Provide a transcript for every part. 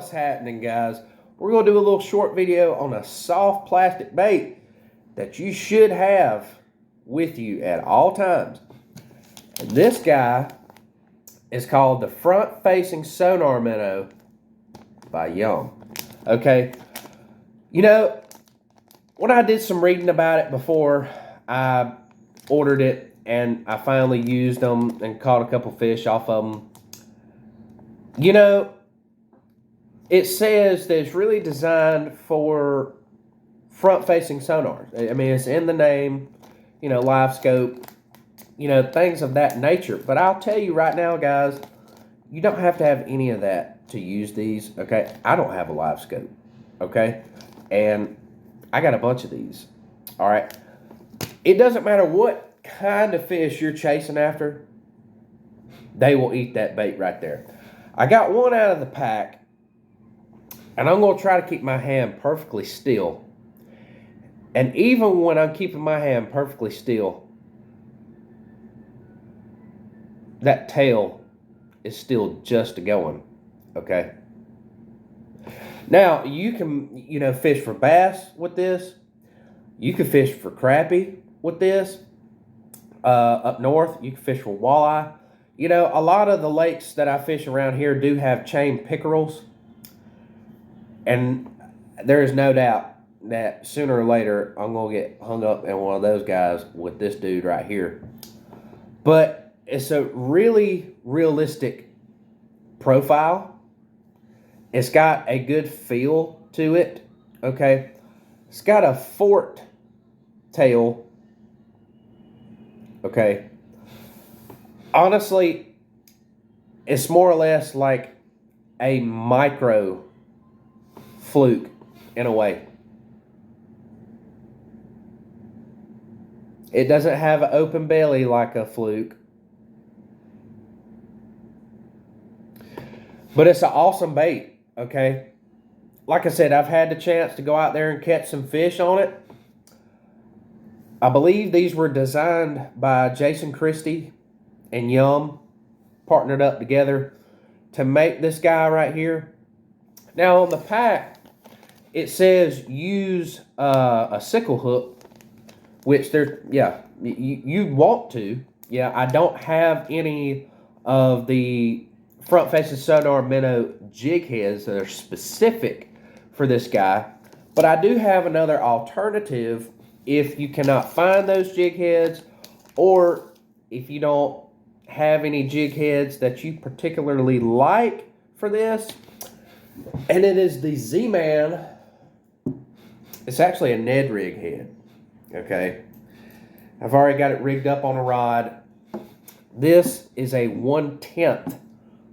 what's happening, guys. We're going to do a little short video on a soft plastic bait that you should have with you at all times. And this guy is called the front-facing sonar minnow by YUM. Okay, you know, when I did some reading about it before I ordered it and I finally used them and caught a couple fish off of them, you know, it says that it's really designed for front-facing sonar. I mean, it's in the name, you know, live scope, you know, things of that nature. But I'll tell you right now, guys, you don't have to have any of that to use these, okay? I don't have a live scope, okay? And I got a bunch of these, all right? It doesn't matter what kind of fish you're chasing after, they will eat that bait right there. I got one out of the pack, and I'm going to try to keep my hand perfectly still. And even when I'm keeping my hand perfectly still, that tail is still just going, okay? Now, you can, you know, fish for bass with this. You can fish for crappie with this. Up north, you can fish for walleye. You know, a lot of the lakes that I fish around here do have chain pickerels. And there is no doubt that sooner or later, I'm going to get hung up in one of those guys with this dude right here. But it's a really realistic profile. It's got a good feel to it, okay? It's got a forked tail, okay? Honestly, it's more or less like a micro fluke in a way. It doesn't have an open belly like a fluke. But it's an awesome bait, okay? Like I said, I've had the chance to go out there and catch some fish on it. I believe these were designed by Jason Christie and YUM, partnered up together to make this guy right here. Now on the pack, it says use a sickle hook, which there, yeah, you want to. Yeah, I don't have any of the front-facing sonar minnow jig heads that are specific for this guy, but I do have another alternative if you cannot find those jig heads, or if you don't have any jig heads that you particularly like for this. And it is the Z-Man. It's actually a Ned rig head, okay? I've already got it rigged up on a rod. This is a 1/10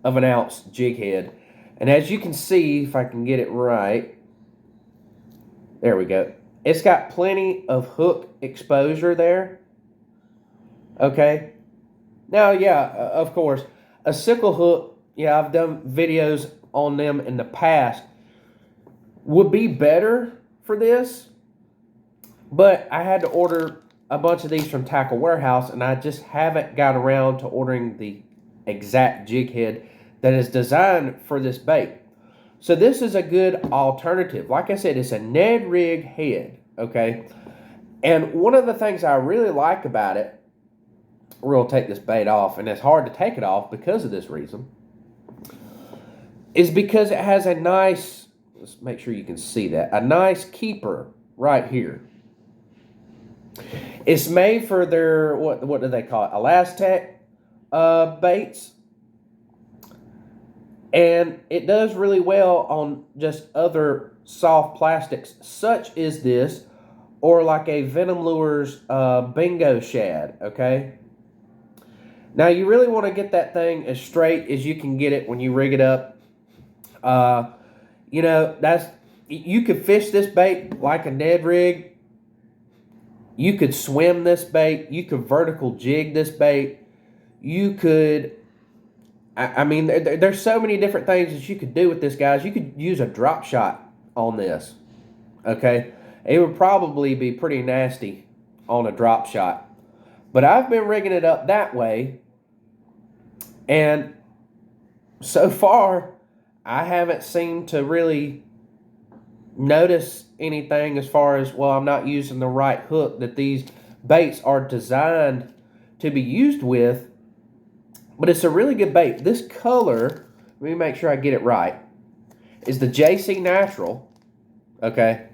of an ounce jig head. And as you can see, if I can get it right, there we go. It's got plenty of hook exposure there, okay? Now, yeah, of course, a sickle hook, yeah, I've done videos on them in the past, would be better for this, but I had to order a bunch of these from Tackle Warehouse, and I just haven't got around to ordering the exact jig head that is designed for this bait. So this is a good alternative. Like I said, it's a Ned rig head, okay? And one of the things I really like about it, we're going to take this bait off, and it's hard to take it off because of this reason, is because it has a nice, let's make sure you can see that, a nice keeper right here. It's made for their, what do they call it, Elastec baits. And it does really well on just other soft plastics, such as this, or like a Venom Lures bingo shad, okay? Now, you really want to get that thing as straight as you can get it when you rig it up. You know, you could fish this bait like a Ned rig. You could swim this bait. You could vertical jig this bait. You could, I mean, there's so many different things that you could do with this, guys. You could use a drop shot on this, okay? It would probably be pretty nasty on a drop shot. But I've been rigging it up that way, and so far, I haven't seemed to really notice anything as far as, well, I'm not using the right hook that these baits are designed to be used with. But it's a really good bait. This color, let me make sure I get it right, is the JC Natural. Okay.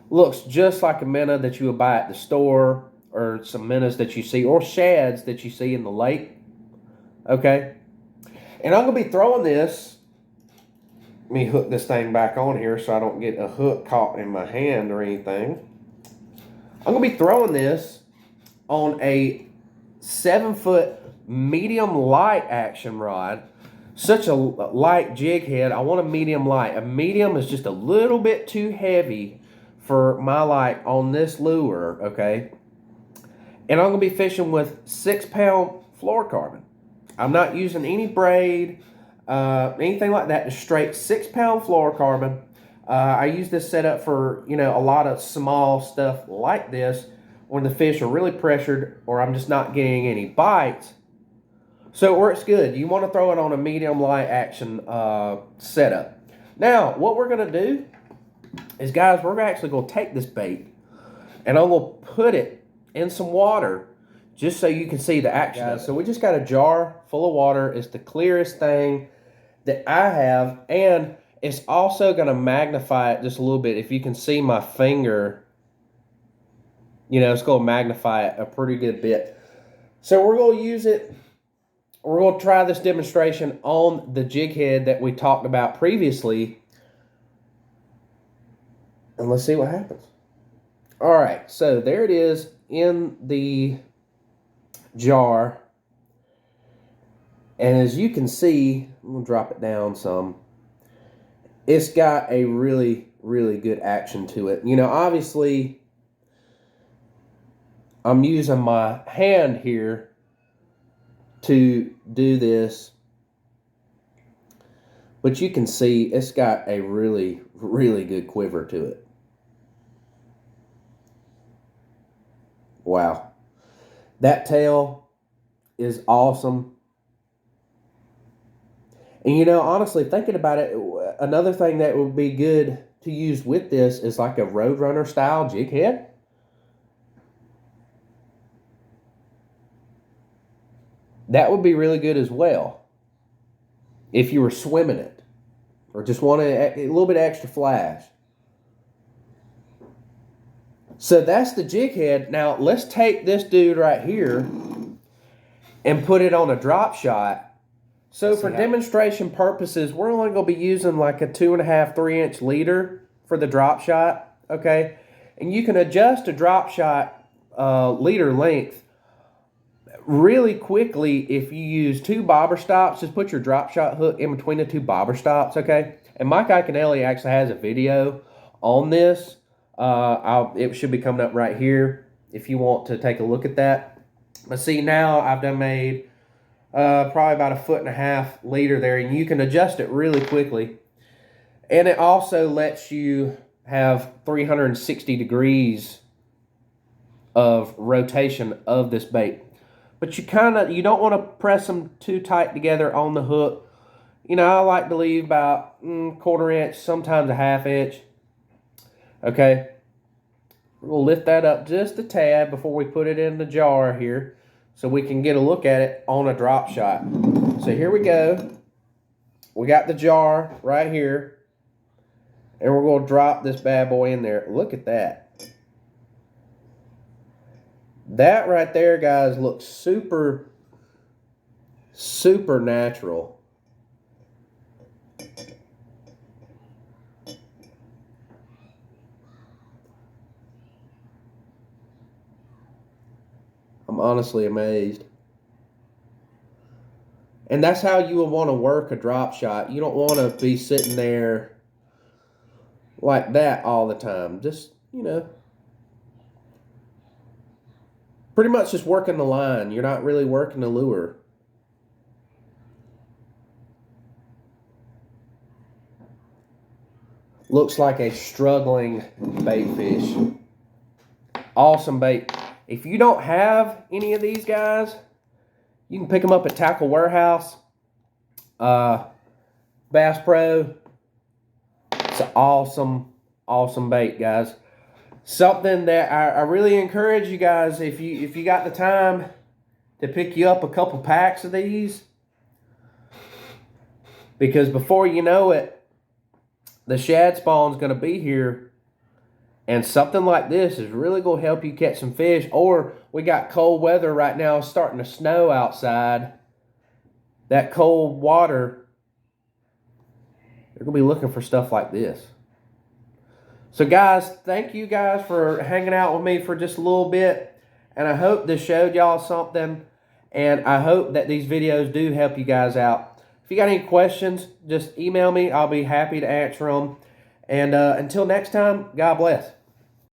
Looks just like a minnow that you would buy at the store, or some minnows that you see, or shads that you see in the lake. Okay. And I'm going to be throwing this. Let me hook this thing back on here so I don't get a hook caught in my hand or anything. I'm going to be throwing this on a 7-foot medium light action rod. Such a light jig head. I want a medium light. A medium is just a little bit too heavy for my light on this lure, okay? And I'm going to be fishing with 6-pound fluorocarbon. I'm not using any braid, anything like that. Just straight 6-pound fluorocarbon. I use this setup for, you know, a lot of small stuff like this when the fish are really pressured or I'm just not getting any bites. So it works good. You want to throw it on a medium light action setup. Now, what we're going to do is, guys, we're actually going to take this bait and I'm going to put it in some water just so you can see the action. Guys, so we just got a jar full of water. It's the clearest thing that I have, and it's also going to magnify it just a little bit. If you can see my finger, you know, it's going to magnify it a pretty good bit. So we're going to use it. We're going to try this demonstration on the jig head that we talked about previously. And let's see what happens. All right, so there it is in the jar. And as you can see, I'm going to drop it down some. It's got a really, really good action to it. You know, obviously, I'm using my hand here to do this, but you can see it's got a really, really good quiver to it. Wow. That tail is awesome. And you know, honestly, thinking about it, another thing that would be good to use with this is like a Roadrunner style jig head. That would be really good as well if you were swimming it or just wanted a little bit extra flash. So that's the jig head. Now let's take this dude right here and put it on a drop shot. So for demonstration purposes, we're only going to be using like a 2.5, 3-inch leader for the drop shot, okay? And you can adjust a drop shot leader length really quickly if you use 2 bobber stops. Just put your drop shot hook in between the 2 bobber stops, okay? And Mike Iaconelli actually has a video on this. It should be coming up right here if you want to take a look at that. But see, now I've done made probably about a 1.5 foot leader there, and you can adjust it really quickly. And it also lets you have 360 degrees of rotation of this bait. But you don't want to press them too tight together on the hook. You know, I like to leave about 1/4 inch, sometimes a 1/2 inch. Okay. We'll lift that up just a tad before we put it in the jar here so we can get a look at it on a drop shot. So here we go. We got the jar right here. And we're going to drop this bad boy in there. Look at that. That right there, guys, looks super, super natural. I'm honestly amazed. And that's how you would want to work a drop shot. You don't want to be sitting there like that all the time. Just, you know, pretty much just working the line. You're not really working the lure. Looks like a struggling bait fish. Awesome bait. If you don't have any of these guys, you can pick them up at Tackle Warehouse. Bass Pro. It's an awesome, awesome bait, guys. Something that I really encourage you guys, if you got the time to pick you up a couple packs of these, because before you know it, the shad spawn's going to be here, and something like this is really going to help you catch some fish. Or we got cold weather right now, it's starting to snow outside. That cold water, they're going to be looking for stuff like this. So guys, thank you guys for hanging out with me for just a little bit. And I hope this showed y'all something. And I hope that these videos do help you guys out. If you got any questions, just email me. I'll be happy to answer them. And until next time, God bless.